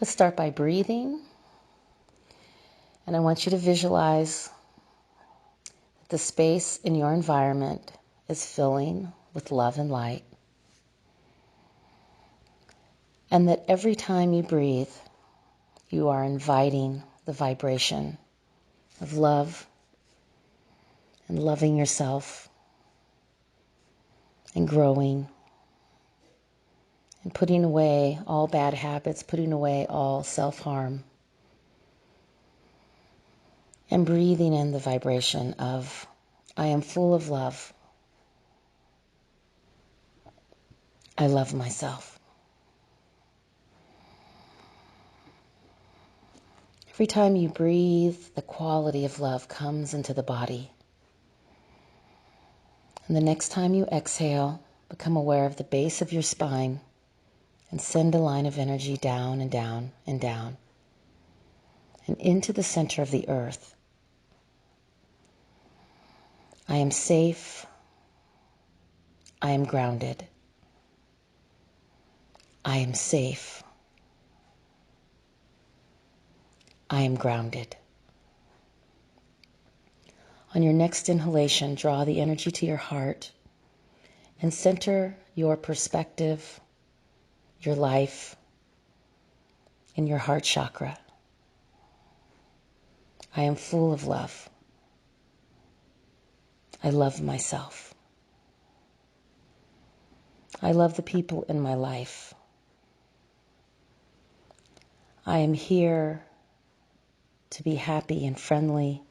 Let's start by breathing. And I want you to visualize that the space in your environment is filling with love and light. And that every time you breathe, you are inviting the vibration of love and loving yourself and growing and putting away all bad habits, putting away all self-harm, and breathing in the vibration of, I am full of love. I love myself. Every time you breathe, the quality of love comes into the body. And the next time you exhale, become aware of the base of your spine and send a line of energy down and down and down and into the center of the earth. I am safe. I am grounded. I am safe. I am grounded. On your next inhalation, draw the energy to your heart and center your perspective, your life, in your heart chakra. I am full of love. I love myself. I love the people in my life. I am here to be happy and friendly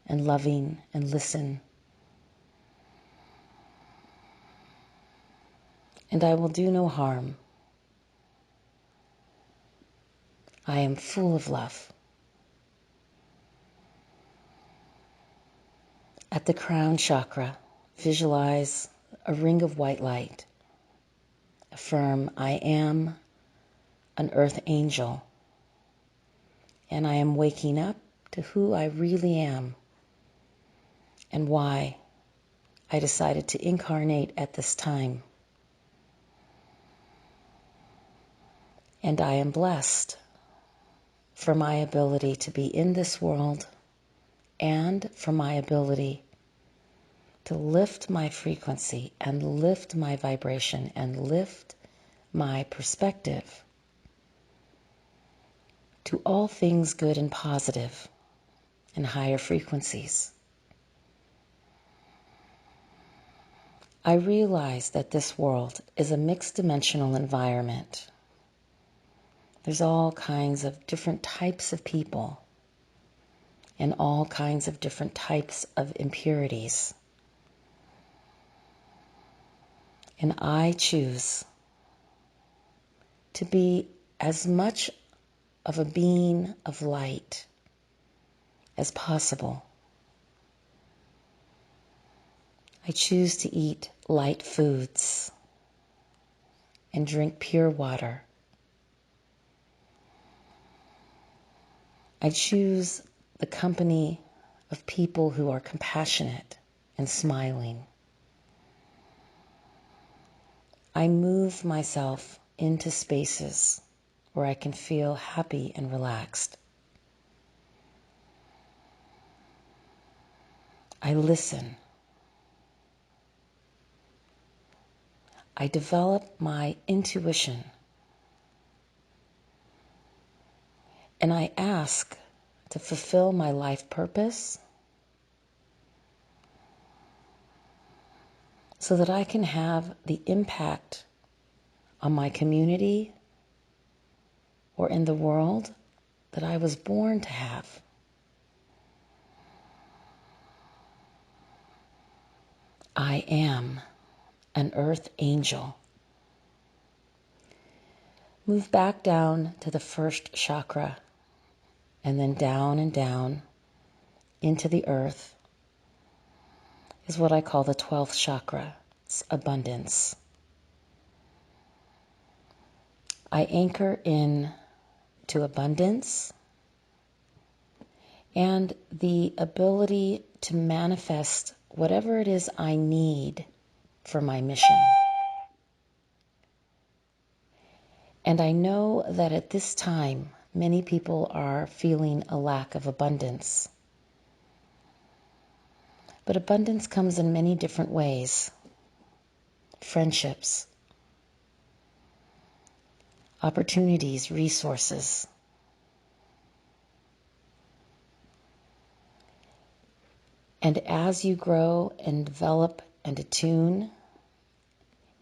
and loving and listen. And I will do no harm. I am full of love. At the crown chakra, visualize a ring of white light. Affirm, I am an earth angel, and I am waking up to who I really am and why I decided to incarnate at this time. And I am blessed for my ability to be in this world and for my ability to lift my frequency and lift my vibration and lift my perspective to all things good and positive and higher frequencies. I realize that this world is a mixed dimensional environment. There's all kinds of different types of people and all kinds of different types of impurities. And I choose to be as much of a being of light as possible. I choose to eat light foods and drink pure water. I choose the company of people who are compassionate and smiling. I move myself into spaces where I can feel happy and relaxed. I listen. I develop my intuition. And I ask to fulfill my life purpose so that I can have the impact on my community or in the world that I was born to have. I am an earth angel. Move back down to the first chakra and then down and down into the earth is what I call the 12th chakra. It's abundance. I anchor in to abundance and the ability to manifest whatever it is I need for my mission. And I know that at this time, Many people are feeling a lack of abundance. But abundance comes in many different ways. Friendships, opportunities, resources. And as you grow and develop and attune,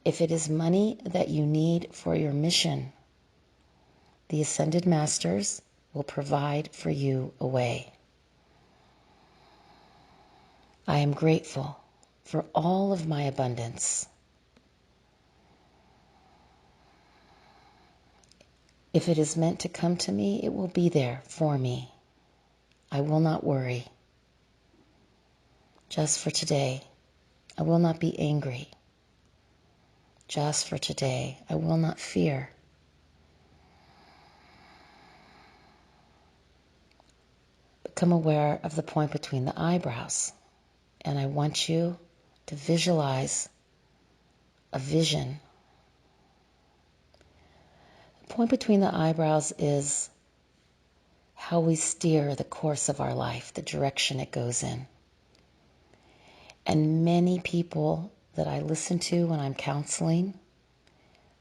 if it is money that you need for your mission, the Ascended Masters will provide for you a way. I am grateful for all of my abundance. If it is meant to come to me, it will be there for me. I will not worry. Just for today, I will not be angry. Just for today, I will not fear. Become aware of the point between the eyebrows. And I want you to visualize a vision. The point between the eyebrows is how we steer the course of our life, the direction it goes in. And many people that I listen to when I'm counseling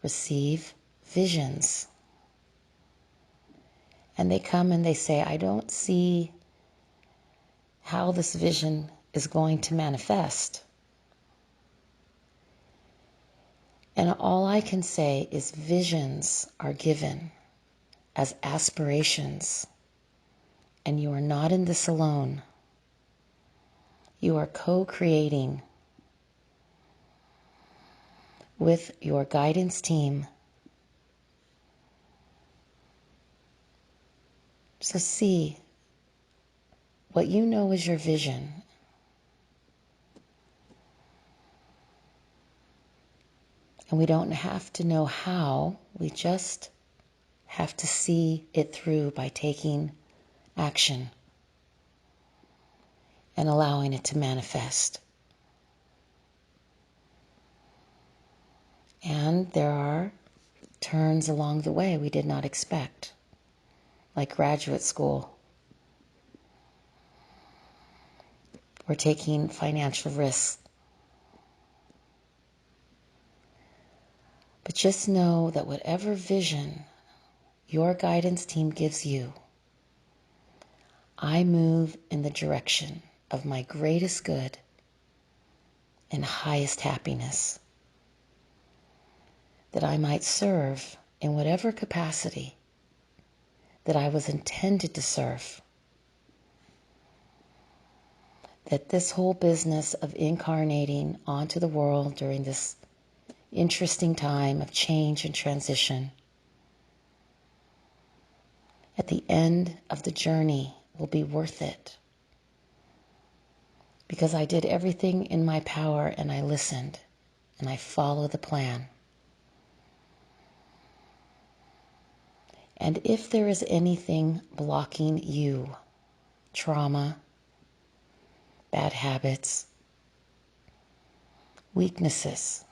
receive visions. And they come and they say, I don't see how this vision is going to manifest. And all I can say is visions are given as aspirations. And you are not in this alone. You are co-creating with your guidance team. So see what you know is your vision. And we don't have to know how, we just have to see it through by taking action and allowing it to manifest. And there are turns along the way we did not expect, like graduate school. We're taking financial risks. But just know that whatever vision your guidance team gives you, I move in the direction of my greatest good and highest happiness, that I might serve in whatever capacity that I was intended to serve. That this whole business of incarnating onto the world during this interesting time of change and transition, at the end of the journey will be worth it. Because I did everything in my power and I listened and I followed the plan. And if there is anything blocking you, trauma, bad habits, weaknesses,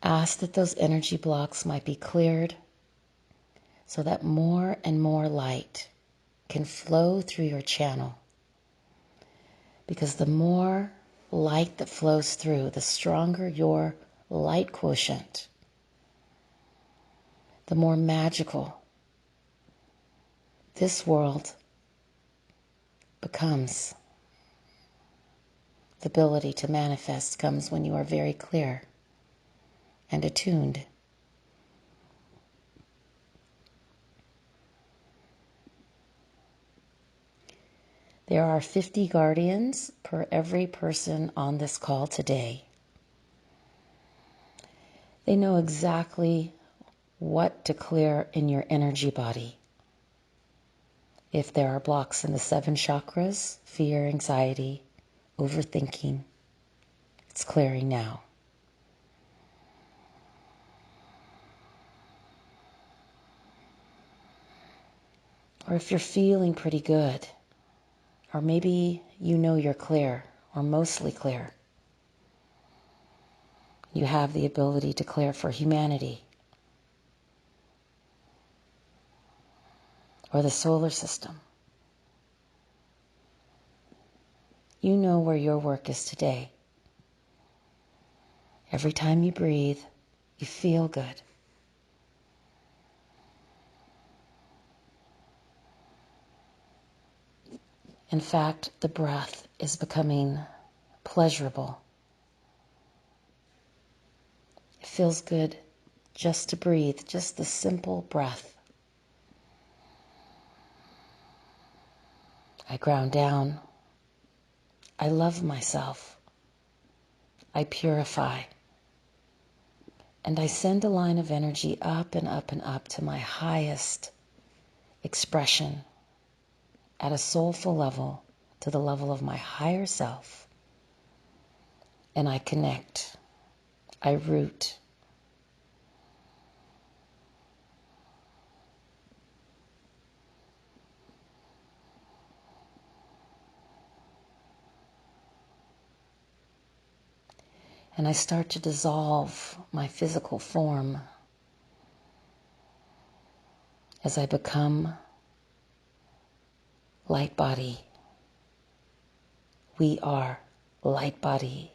ask that those energy blocks might be cleared so that more and more light can flow through your channel. Because the more light that flows through, the stronger your light quotient, the more magical this world becomes. The ability to manifest comes when you are very clear and attuned. There are 50 guardians per every person on this call today. They know exactly what to clear in your energy body. If there are blocks in the 7 chakras, fear, anxiety, overthinking, it's clearing now. Or if you're feeling pretty good, or maybe you know you're clear, or mostly clear, you have the ability to clear for humanity. or the solar system. You know where your work is today. Every time you breathe, you feel good. In fact, the breath is becoming pleasurable. It feels good just to breathe, just the simple breath. I ground down. I love myself. I purify. And I send a line of energy up and up and up to my highest expression at a soulful level, to the level of my higher self. And I connect. I root. And I start to dissolve my physical form as I become light body. We are light body.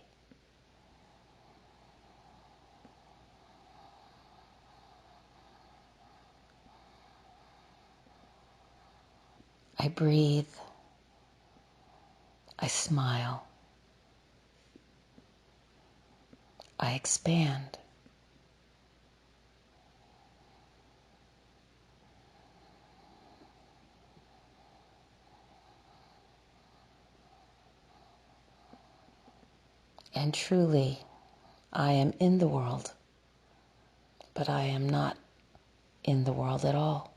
I breathe. I smile. I expand. And truly, I am in the world, but I am not in the world at all.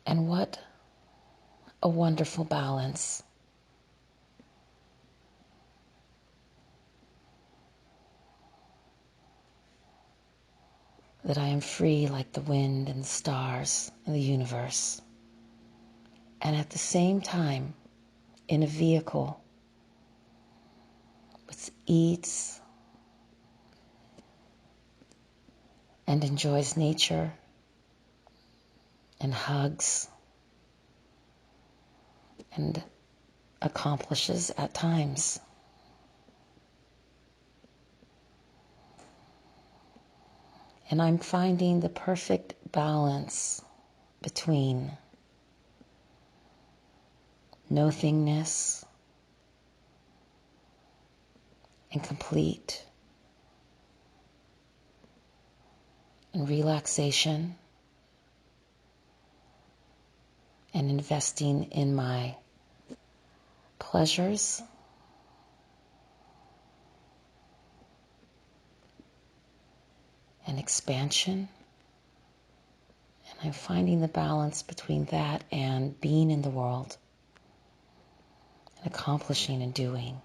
And what a wonderful balance. That I am free like the wind and the stars in the universe. And at the same time, in a vehicle which eats and enjoys nature and hugs and accomplishes at times. And I'm finding the perfect balance between nothingness and complete and relaxation and investing in my pleasures and expansion. And I'm finding the balance between that and being in the world and accomplishing and doing.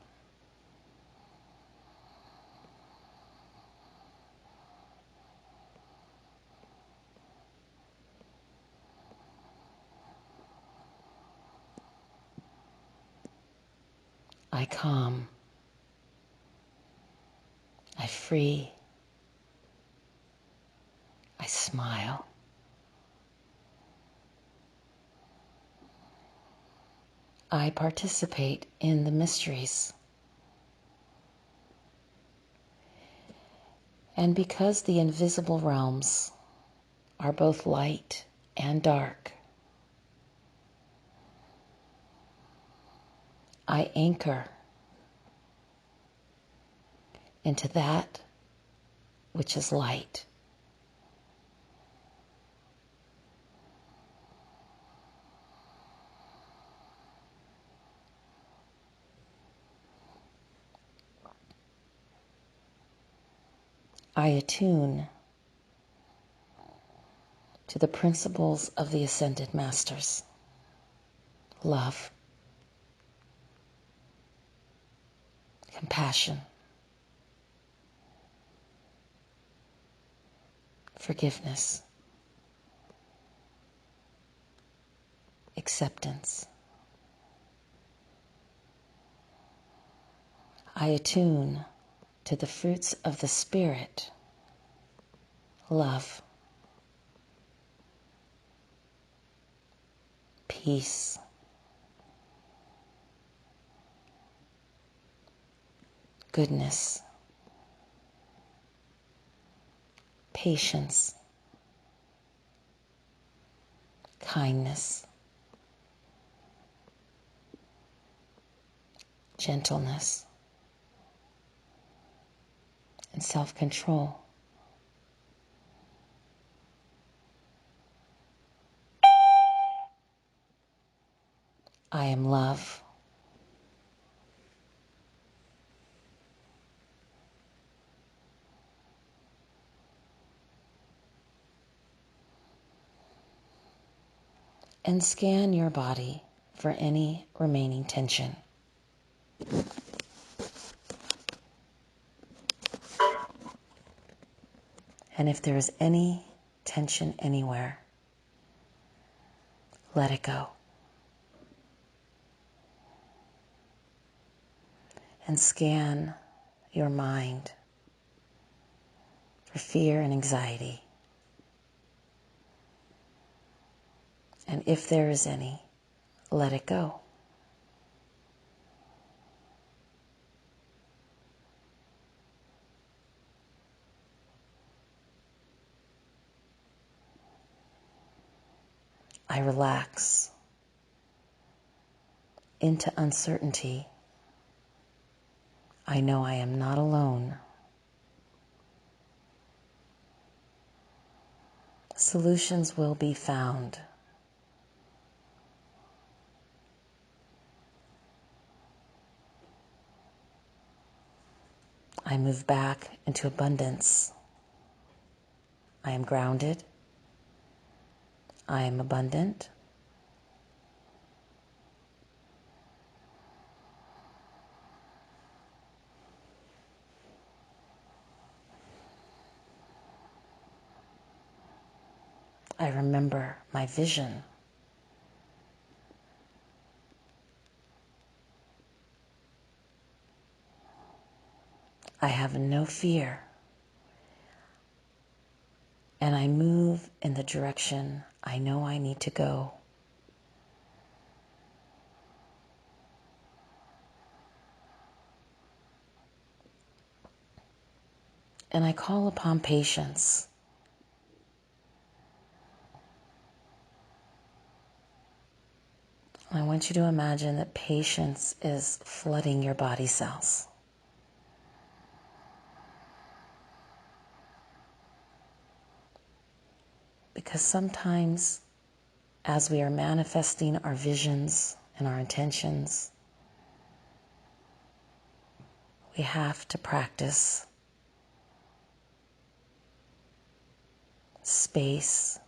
I calm. I free. I smile. I participate in the mysteries. And because the invisible realms are both light and dark, I anchor into that which is light. I attune to the principles of the Ascended Masters. Love, compassion, forgiveness, acceptance. I attune to the fruits of the Spirit love, peace, goodness, patience, kindness, gentleness, and self-control. I am love. And scan your body for any remaining tension. And if there is any tension anywhere, let it go. And scan your mind for fear and anxiety. And if there is any, let it go. I relax into uncertainty. I know I am not alone. Solutions will be found. I move back into abundance. I am grounded. I am abundant. I remember my vision. I have no fear. And I move in the direction I know I need to go. And I call upon patience. I want you to imagine that patience is flooding your body cells. Because sometimes, as we are manifesting our visions and our intentions, we have to practice space,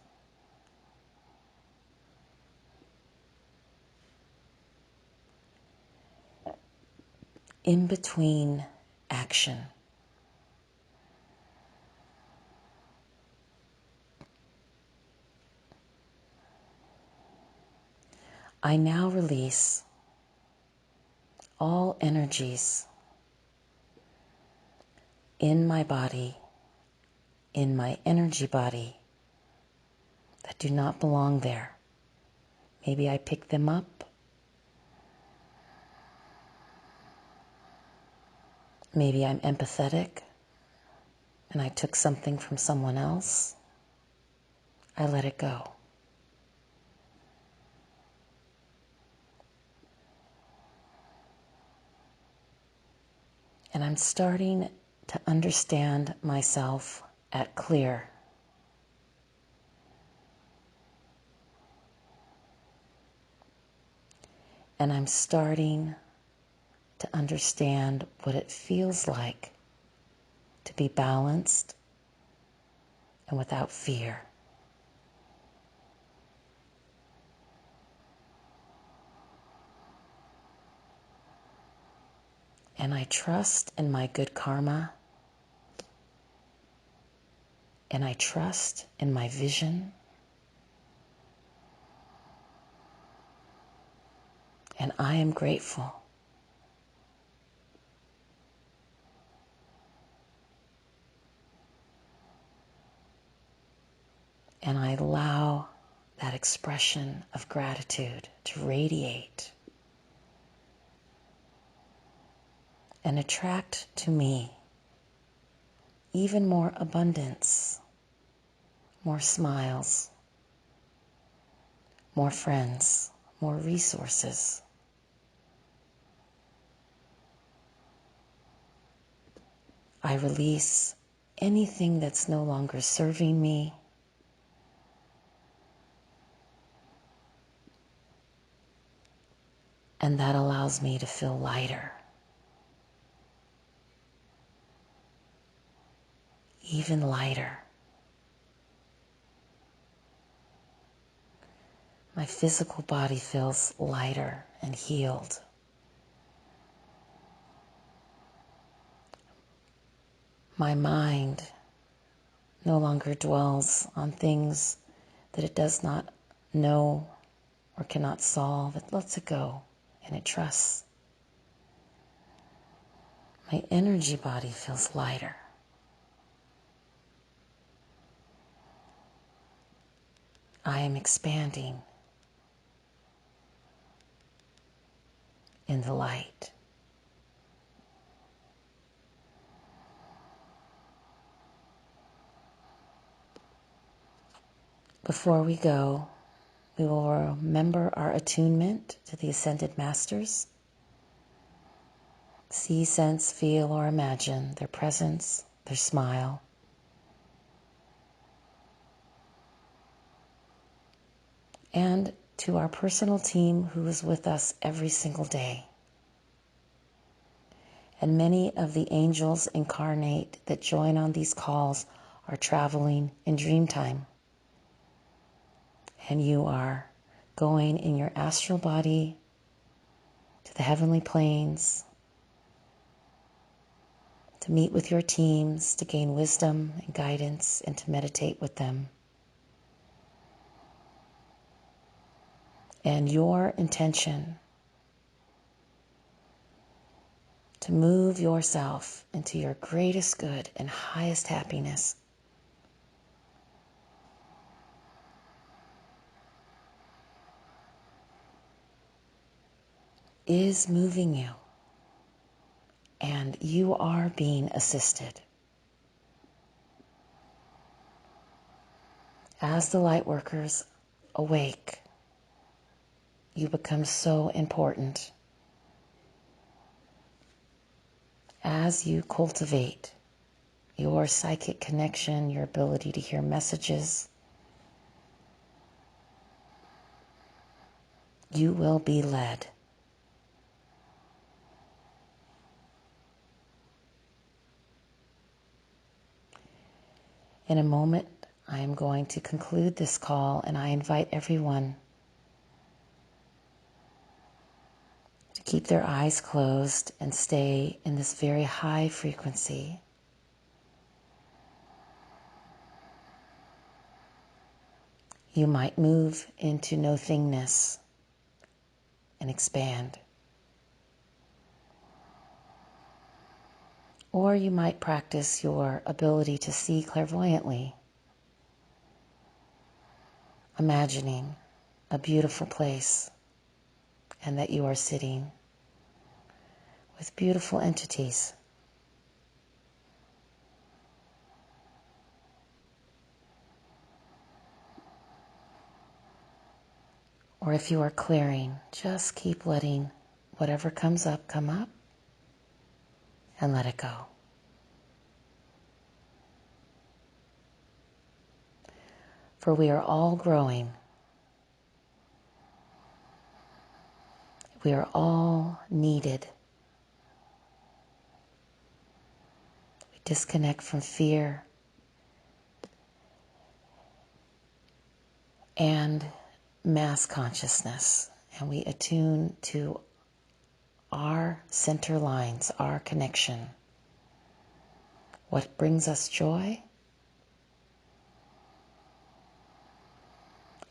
in between action. I now release all energies in my body, in my energy body, that do not belong there. Maybe I pick them up. Maybe I'm empathetic and I took something from someone else. I let it go. And I'm starting to understand myself at clear. And I'm starting to understand what it feels like to be balanced and without fear. And I trust in my good karma. And I trust in my vision. And I am grateful. And I allow that expression of gratitude to radiate and attract to me even more abundance, more smiles, more friends, more resources. I release anything that's no longer serving me. And that allows me to feel lighter, even lighter. My physical body feels lighter and healed. My mind no longer dwells on things that it does not know or cannot solve. It lets it go and it trusts. My energy body feels lighter. I am expanding in the light. Before we go, we will remember our attunement to the Ascended Masters. See, sense, feel, or imagine their presence, their smile. And to our personal team who is with us every single day. And many of the angels incarnate that join on these calls are traveling in dream time. And you are going in your astral body to the heavenly planes to meet with your teams, to gain wisdom and guidance, and to meditate with them. And your intention to move yourself into your greatest good and highest happiness is moving you, and you are being assisted. As the light workers awake, you become so important. As you cultivate your psychic connection, your ability to hear messages, you will be led. In a moment, I am going to conclude this call, and I invite everyone to keep their eyes closed and stay in this very high frequency. You might move into no-thingness and expand. Or you might practice your ability to see clairvoyantly, imagining a beautiful place and that you are sitting with beautiful entities. Or if you are clearing, just keep letting whatever comes up come up and let it go. For we are all growing. We are all needed. We disconnect from fear and mass consciousness, and we attune to our center lines, our connection. What brings us joy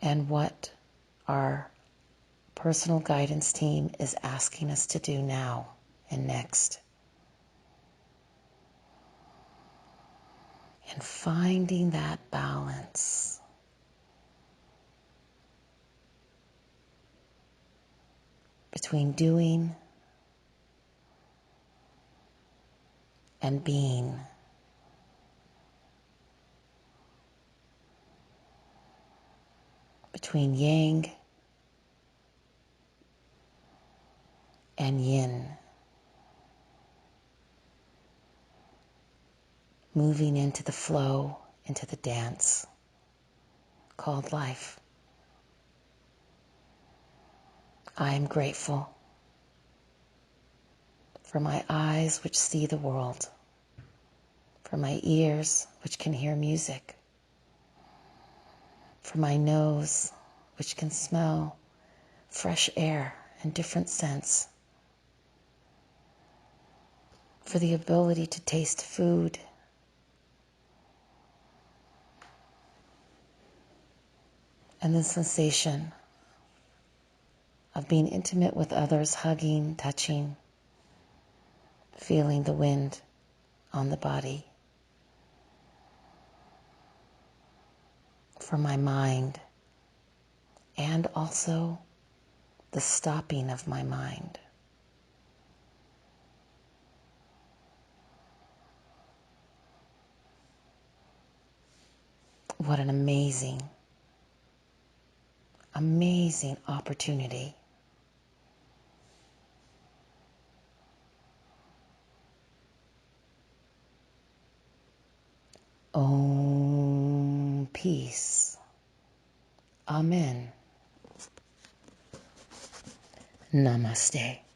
and what our personal guidance team is asking us to do now and next. And finding that balance between doing and being. Between yang and yin. Moving into the flow, into the dance called life. I am grateful for my eyes which see the world, for my ears which can hear music, for my nose which can smell fresh air and different scents, for the ability to taste food, and the sensation of being intimate with others, hugging, touching, feeling the wind on the body. For my mind, and also the stopping of my mind. What an amazing, amazing opportunity. Om, peace. Amen. Namaste.